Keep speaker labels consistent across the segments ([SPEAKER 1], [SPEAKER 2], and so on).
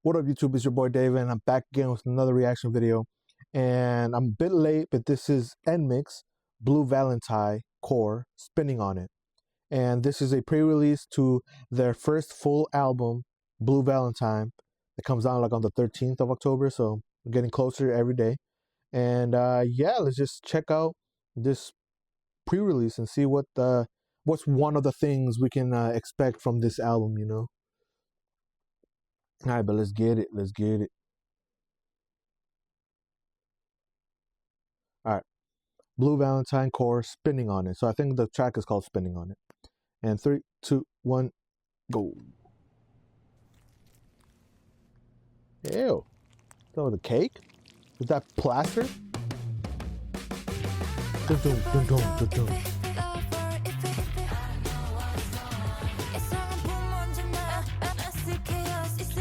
[SPEAKER 1] What up, YouTube? It's your boy David, and I'm back again with another reaction video. And I'm a bit late, but this is Nmixx Blue Valentine Core Spinning on It. And this is a pre-release to their first full album, Blue Valentine. It comes out like on the 13th of October, so we're getting closer every day. And yeah, let's just check out this pre-release and see what's one of the things we can expect from this album, you know? All right, but let's get it. Let's get it. All right. Blue Valentine Core Spinning on It. So I think the track is called Spinning on It. And 3, 2, 1, go. Ew. So the cake? Is that plaster? Dun, dun, dun, dun, dun, dun.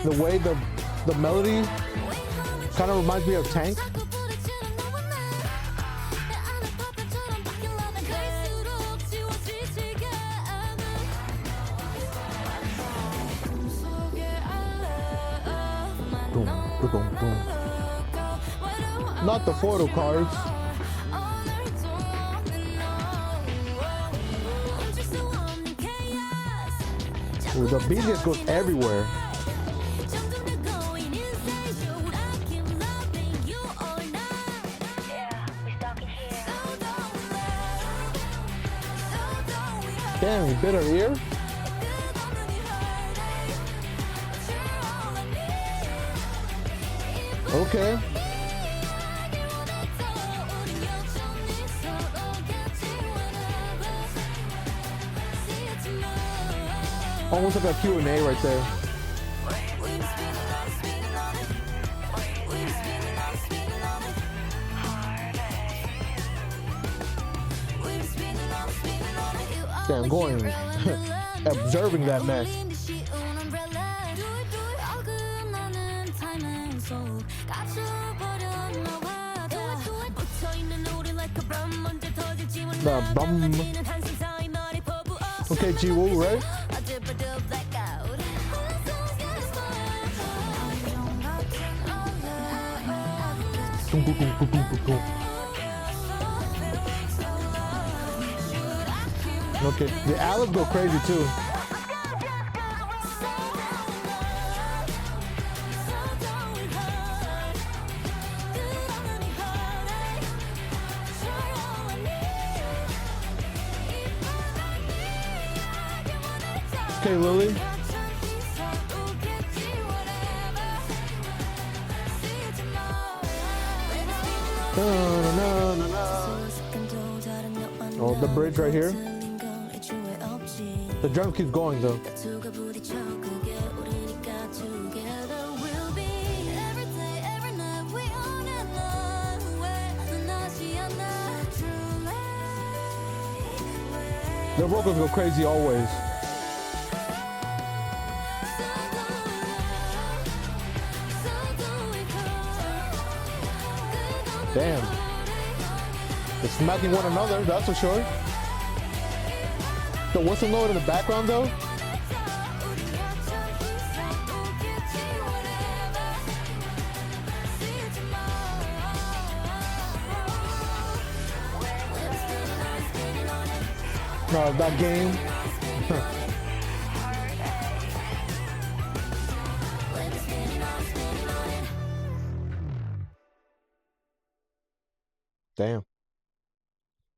[SPEAKER 1] The way the melody kind of reminds me of Tank. Boom, boom, boom, boom. Not the photo cards. Ooh, the beat just goes everywhere. Damn, you bit her ear? Okay. Almost like a Q&A right there. Damn, I'm going observing that mess. The bum. Okay, G-Woo, right? Okay, the Alice go crazy too. Okay, Lily. Oh, the bridge right here. The drum keeps going though. The vocals go crazy always. Damn. They're smacking one another, that's for sure. The whistle note in the background though. No, that game. Damn.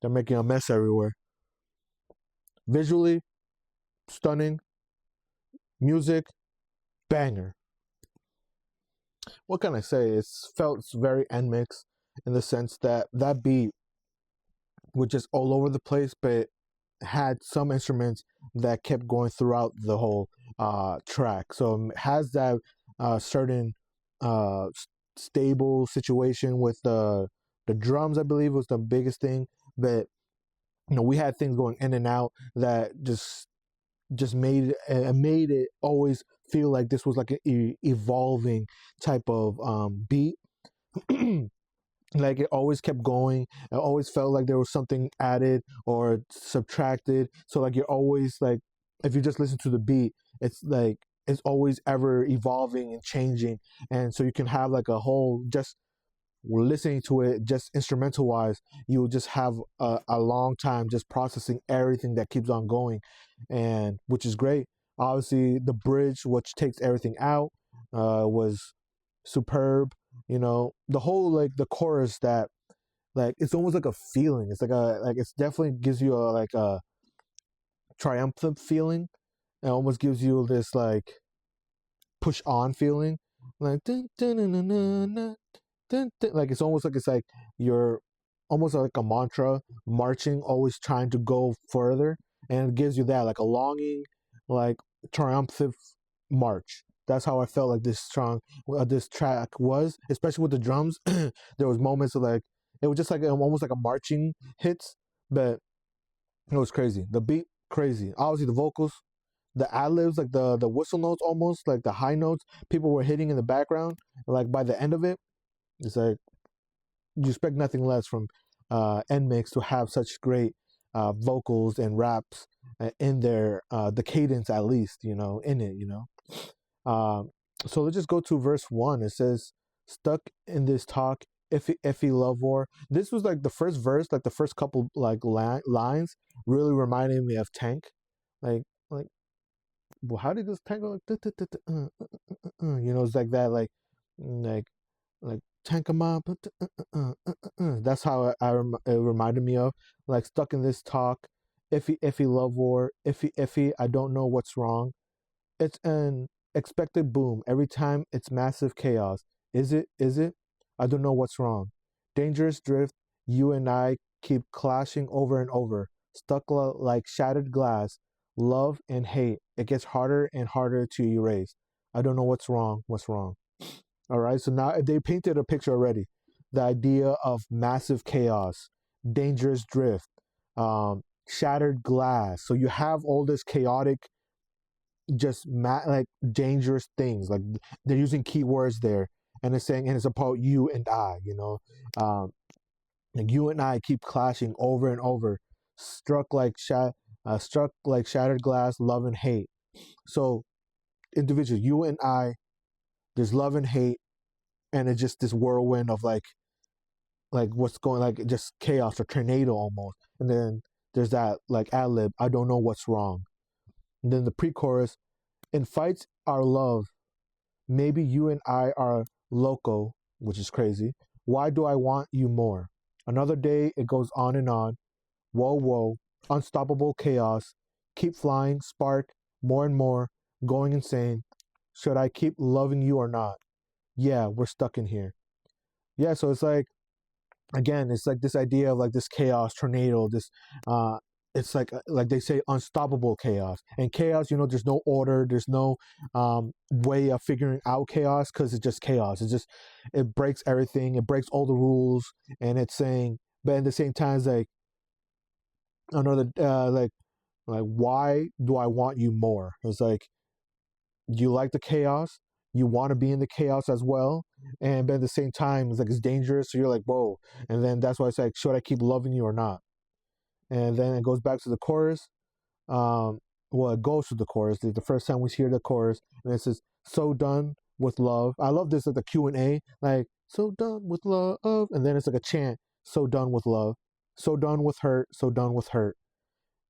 [SPEAKER 1] They're making a mess everywhere. Visually, stunning. Music, banger. What can I say? It's felt very Nmixx in the sense that that beat was just all over the place, but had some instruments that kept going throughout the whole track. So it has that certain stable situation with the drums, I believe, was the biggest thing. But you know, we had things going in and out that just made it always feel like this was like an evolving type of beat. Like it always kept going. It always felt like there was something added or subtracted. So like you're always like, if you just listen to the beat, it's like is always ever evolving and changing, and so you can have like a whole just listening to it just instrumental wise, you'll just have a long time just processing everything that keeps on going, and which is great. Obviously the bridge, which takes everything out, was superb. You know, the whole like the chorus, that like it's almost like a feeling. It's like a like it's definitely gives you a like a triumphant feeling. It almost gives you this like push on feeling, like dun, dun, dun, dun, dun, dun, dun, dun. Like it's almost like it's like you're almost like a mantra marching, always trying to go further, and it gives you that like a longing, like triumphant march. That's how I felt like this track was, especially with the drums. There was moments of like it was just like almost like a marching hits, but it was crazy. The beat crazy. Obviously the vocals, the ad libs, like the whistle notes, almost like the high notes people were hitting in the background. Like by the end of it, it's like you expect nothing less from Nmixx to have such great vocals and raps in there, the cadence at least, you know, in it, you know. Um, so let's just go to verse one. It says, "Stuck in this talk, iffy love war." This was like the first verse, like the first couple like lines, really reminded me of Tank, like well, how did this tank go? Like, you know, it's like that, like, like tank 'em up. That's how it reminded me of. Like stuck in this talk, iffy love war, iffy. I don't know what's wrong. It's an expected boom every time. It's massive chaos. Is it? Is it? I don't know what's wrong. Dangerous drift. You and I keep clashing over and over. Stuck like shattered glass. Love and hate. It gets harder and harder to erase. I don't know what's wrong. What's wrong? All right. So now they painted a picture already. The idea of massive chaos, dangerous drift, shattered glass. So you have all this chaotic, just like dangerous things. Like they're using keywords there, and it's saying, and it's about you and I. You know, like you and I keep clashing over and over. Struck like struck like shattered glass, love and hate. So individuals, you and I, there's love and hate, and it's just this whirlwind of like what's going, like just chaos or tornado almost. And then there's that like ad lib, I don't know what's wrong. And then the pre-chorus, in fights our love, maybe you and I are loco, which is crazy. Why do I want you more? Another day, it goes on and on. Whoa, whoa, unstoppable chaos. Keep flying, spark, more and more, going insane. Should I keep loving you or not? Yeah, we're stuck in here. Yeah, so it's like, again, it's like this idea of like this chaos tornado, this it's like they say, unstoppable chaos. And chaos, you know, there's no order, there's no way of figuring out chaos, because it's just chaos. It's just, it breaks everything, it breaks all the rules. And it's saying, but at the same time, it's like another like why do I want you more? It's like, you like the chaos, you want to be in the chaos as well, and but at the same time it's like it's dangerous, so you're like, whoa. And then that's why it's like, should I keep loving you or not? And then it goes back to the chorus. Well, it goes to the chorus, the first time we hear the chorus, and it says, so done with love. I love this, like the Q&A, like, so done with love, and then it's like a chant, so done with love, so done with hurt, so done with hurt,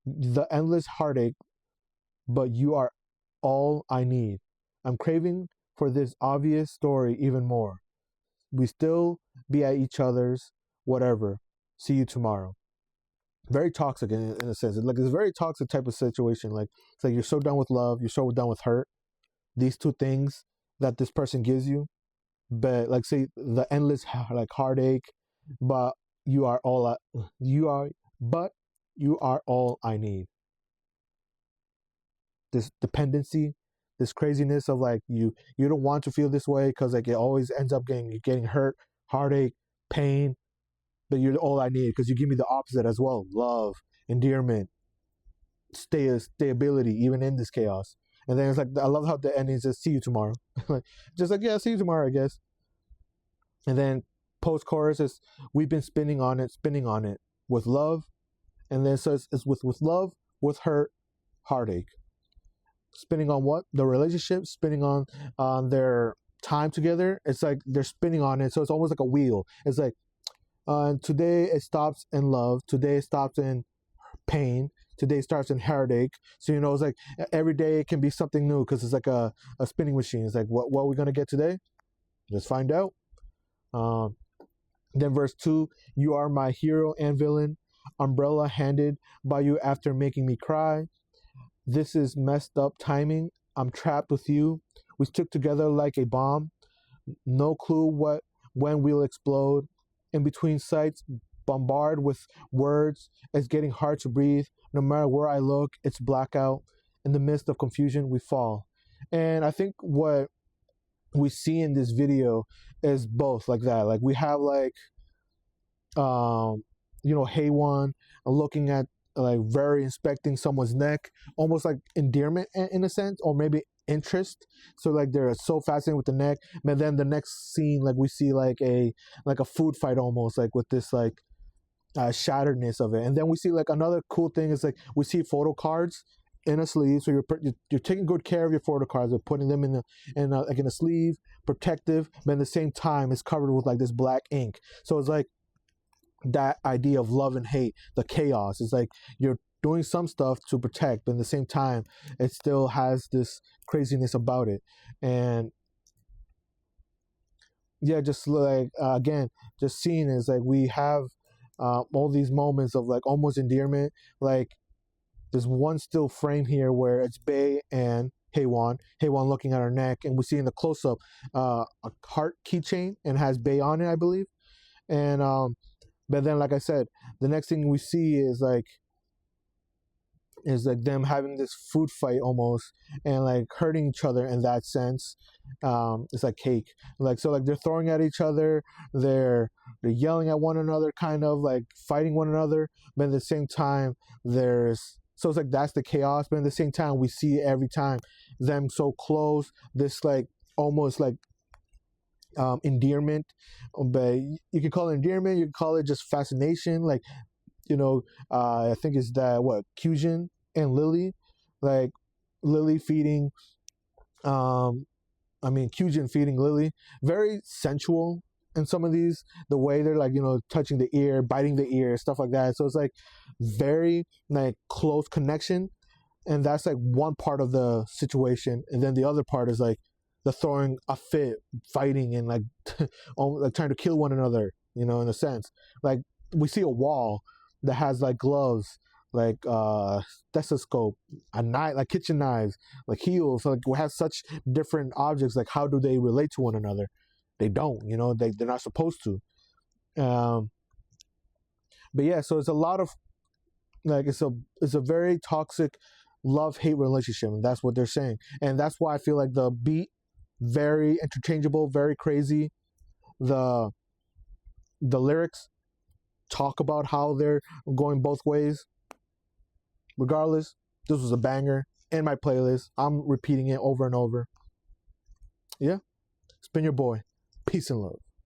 [SPEAKER 1] the endless heartache, but you are all I need. I'm craving for this obvious story even more. We still be at each other's, whatever. See you tomorrow. Very toxic in a sense. Like it's a very toxic type of situation. Like it's like you're so done with love, you're so done with hurt. These two things that this person gives you, but like say the endless like heartache, but you are all you are, but you are all I need. This dependency, this craziness of like you don't want to feel this way, because like it always ends up getting hurt, heartache, pain, but you're all I need because you give me the opposite as well: love, endearment, stability, even in this chaos. And then it's like, I love how the ending says, "See you tomorrow," like just like, yeah, see you tomorrow, I guess. And then post chorus is, "We've been spinning on it with love," and then it says it's with love, with hurt, heartache. spinning on what? The relationship, spinning on their time together. It's like they're spinning on it, so it's almost like a wheel. It's like today it stops in love, today it stops in pain, today starts in heartache. So it's like every day it can be something new because it's like a spinning machine. It's like what are we gonna get today? Let's find out. Um, then verse 2, you are my hero and villain, umbrella handed by you after making me cry. This is messed up timing. I'm trapped with you. We stick together like a bomb. No clue when we'll explode. In between sights, bombarded with words. It's getting hard to breathe. No matter where I look, it's blackout. In the midst of confusion, we fall. And I think what we see in this video is both like that. Like we have like Haywan looking at like very inspecting someone's neck, almost like endearment in a sense, or maybe interest. So like they're so fascinated with the neck. But then the next scene, like we see like a food fight almost, like with this like shatteredness of it. And then we see like another cool thing is like we see photo cards in a sleeve. So you're taking good care of your photo cards. You're putting them like in a sleeve, protective, but at the same time it's covered with like this black ink. So it's like that idea of love and hate, the chaos. It's like you're doing some stuff to protect, but at the same time, it still has this craziness about it. And yeah, just like again, just seeing is like we have all these moments of like almost endearment. Like there's one still frame here where it's Bae and Haywan looking at her neck, and we see in the close up a heart keychain and has Bae on it, I believe. And but then, like I said, the next thing we see is like them having this food fight almost, and like hurting each other in that sense. It's like cake, like so, like they're throwing at each other, they're yelling at one another, kind of like fighting one another, but at the same time, so it's like that's the chaos. But at the same time, we see every time them so close, this like almost like endearment, but you can call it endearment, you can call it just fascination. Like I think it's that what Kyujin and Lily, like Lily feeding Kyujin feeding Lily, very sensual in some of these, the way they're like touching the ear, biting the ear, stuff like that. So it's like very like close connection, and that's like one part of the situation. And then the other part is like the throwing a fit, fighting, and like like trying to kill one another, in a sense. Like we see a wall that has like gloves, like stethoscope, a knife, like kitchen knives, like heels. So like we have such different objects. Like how do they relate to one another? They don't, they're not supposed to. But yeah, so it's a lot of like it's a very toxic love-hate relationship, and that's what they're saying. And that's why I feel like the beat very interchangeable, very crazy. The lyrics talk about how they're going both ways. Regardless, this was a banger in my playlist. I'm repeating it over and over. Yeah, spin your boy. Peace and love.